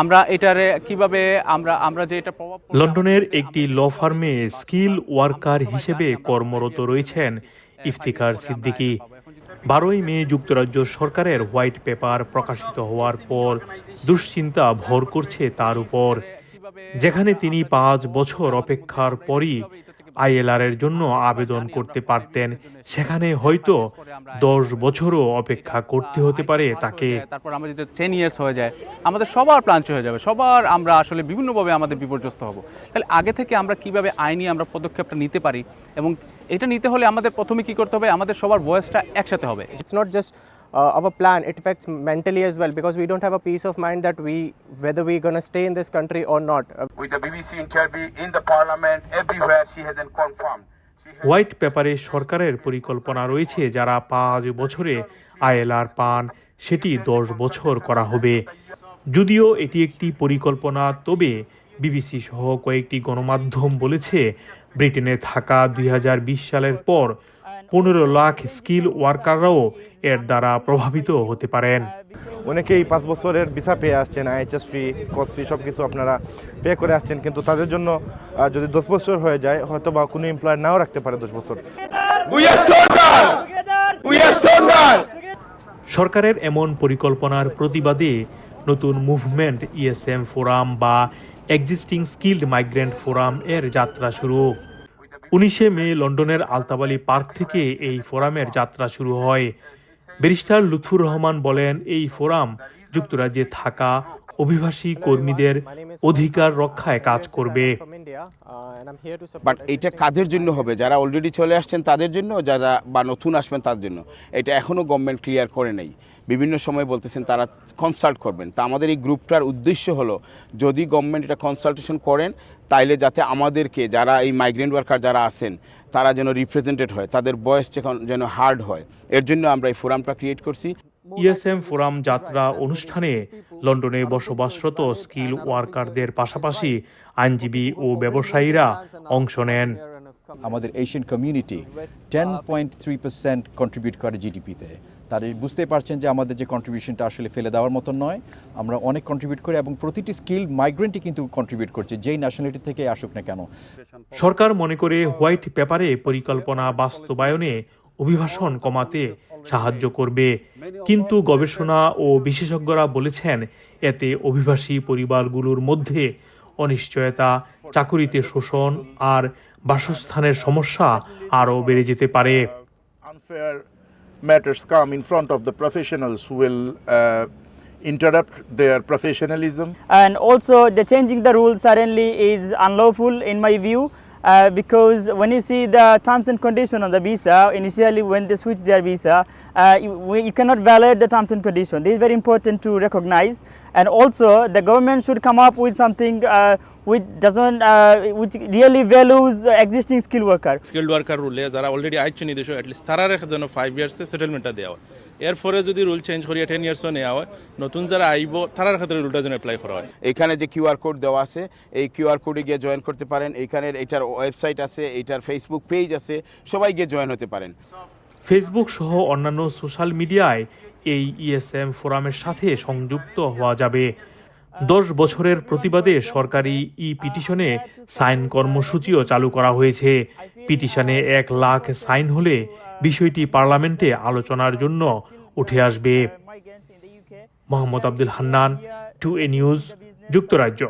আমরা এটারে কিভাবে আমরা আমরা যে এটা প্রভাব লন্ডনের একটি ল ফার্মে স্কিল ওয়ার্কার হিসেবে কর্মরত রয়েছেন ইফতিখার সিদ্দিকী। 12ই মে যুক্তরাজ্য সরকারের হোয়াইট পেপার প্রকাশিত হওয়ার পর দুশ্চিন্তা ভর করছে তার উপর, যেখানে তিনি 5 বছর অপেক্ষার পরই আইএলআর এর জন্য আবেদন করতে পারতেন, সেখানে হয়তো 10 বছরও অপেক্ষা করতে হতে পারে তাকে। তারপর আমরা যদি 10 ইয়ার্স হয়ে যায়, আমাদের সবার প্ল্যান হয়ে যাবে, সবার আমরা আসলে বিভিন্নভাবে আমাদের বিপর্যস্ত হব। তাহলে আগে থেকে আমরা কিভাবে আইনি আমরা পদক্ষেপটা নিতে পারি, এবং এটা নিতে হলে আমাদের প্রথমে কি করতে হবে, আমাদের সবার ভয়েসটা একসাথে হবে। It's not just our plan, it affects mentally as well, because we don't have a peace of mind that whether we're going to stay in this country or not. With the BBC interview in the parliament, everywhere she hasn't confirmed. White পেপারে সরকারের পরিকল্পনা রয়েছে যারা 5 বছরে ILR পান সেটি 10 বছর করা হবে। যদিও এটি একটি পরিকল্পনা, তবে বিবিসি সহ কয়েকটি গণমাধ্যম বলেছে ব্রিটেনে থাকা 2020 সালের পর 15 লাখ স্কিল ওয়ার্কাররাও এর দ্বারা প্রভাবিত হতে পারেন। অনেকেই 5 বছরের ভিসা পেয়ে আসছেন, আইএইচএস ফি, কস ফি সব কিছু আপনারা পে করে আসছেন, কিন্তু তাদের জন্য যদি 10 বছর হয়ে যায়, হয়তো বা কোনো এমপ্লয়ার নাও রাখতে পারে 10 বছর। সরকারের এমন পরিকল্পনার প্রতিবাদে নতুন মুভমেন্ট ইএসএম ফোরাম বা এক্সিস্টিং স্কিলড মাইগ্রেন্ট ফোরাম এর যাত্রা শুরু। 19 মে লন্ডনের আলতাবালি পার্ক থেকে এই ফোরামের যাত্রা শুরু হয়। ব্যারিস্টার লুৎফুর রহমান বলেন, এই ফোরাম যুক্তরাজ্যে থাকা অভিবাসী কর্মীদের অধিকার রক্ষায় কাজ করবে। বাট এটা কাদের জন্য হবে? যারা অলরেডি চলে আসছেন তাদের জন্য, যারা বা নতুন আসবেন তাদের জন্য? এটা এখনও গভর্নমেন্ট ক্লিয়ার করে নেই। বিভিন্ন সময় বলতেছেন তারা কনসাল্ট করবেন। তা আমাদের এই গ্রুপটার উদ্দেশ্য হলো, যদি গভর্নমেন্ট এটা কনসালটেশন করেন, তাইলে যাতে আমাদেরকে যারা এই মাইগ্রেন্ট ওয়ার্কার যারা আছেন তারা যেন রিপ্রেজেন্টেড হয়, তাদের ভয়েস যেন হার্ড হয়। এর জন্য আমরা এই ফোরামটা ক্রিয়েট করছি। ইএসএম ফোরাম যাত্রা অনুষ্ঠানে লন্ডনে বসবাসরত স্কিল ওয়ার্কারদের পাশাপাশি আইনজীবী ও ব্যবসায়ীরা অংশ নেন। আমাদের এশিয়ান কমিউনিটি 10.3% কন্ট্রিবিউট করে জিডিপিতে। তারা বুঝতে পারছেন যে আমাদের যে কন্ট্রিবিউশনটা আসলে ফেলে দেওয়ার মতন নয়, আমরা অনেক কন্ট্রিবিউট করি এবং প্রতিটি স্কিল মাইগ্রেন্টই কিন্তু কন্ট্রিবিউট করছে, যেই ন্যাশনালিটি থেকে আসুক না কেন। সরকার মনে করে হোয়াইট পেপারে পরিকল্পনা বাস্তবায়নে অভিবাসন কমাতে সাহায্য করবে, কিন্তু গবেষণা ও বিশেষজ্ঞরা বলেছেন এতে অভিবাসী পরিবারগুলোর মধ্যে অনিশ্চয়তা, চাকুরিতে শোষণ আর বাসস্থানের সমস্যা আরও বেড়ে যেতে পারে। Unfair matters come in front of the professionals who will interrupt their professionalism. And also the changing the rules suddenly is unlawful in my view, because when you see the terms and conditions on the visa, initially when they switch their visa, you cannot violate the terms and conditions. This is very important to recognize, and also the government should come up with something which really values existing skilled worker. Skilled worker rule যারা already আইছেন এই দেশে, at least তারার জন্য 5 ইয়ার্সে সেটেলমেন্টটা দেওয়া হয়। এরপরে যদি রুল চেঞ্জ করিয়া 10 ইয়ার্সও নেওয়া হয়, নতুন যারা আইব তারার ক্ষেত্রে রুলটা যেন অ্যাপ্লাই করা হয়। এখানে যে কিউআর কোড দেওয়া আছে, এই কিউআর কোডে গিয়ে জয়েন করতে পারেন। এখানের এটার ওয়েবসাইট আছে, এটার ফেসবুক পেজ আছে, সবাই গিয়ে জয়েন হতে পারেন। ফেসবুক সহ অন্যান্য সোশ্যাল মিডিয়ায় এই ইএসএম ফোরামের সাথে সংযুক্ত হওয়া যাবে। 10 বছরের প্রতিবাদে সরকারি পিটিশনে সাইন কর্মসূচিও চালু করা হয়েছে। পিটিশনে 1 লাখ সাইন হলে বিষয়টি পার্লামেন্টে আলোচনার জন্য উঠে আসবে। মোহাম্মদ আব্দুল হান্নান, 2A নিউজ, যুক্তরাজ্য।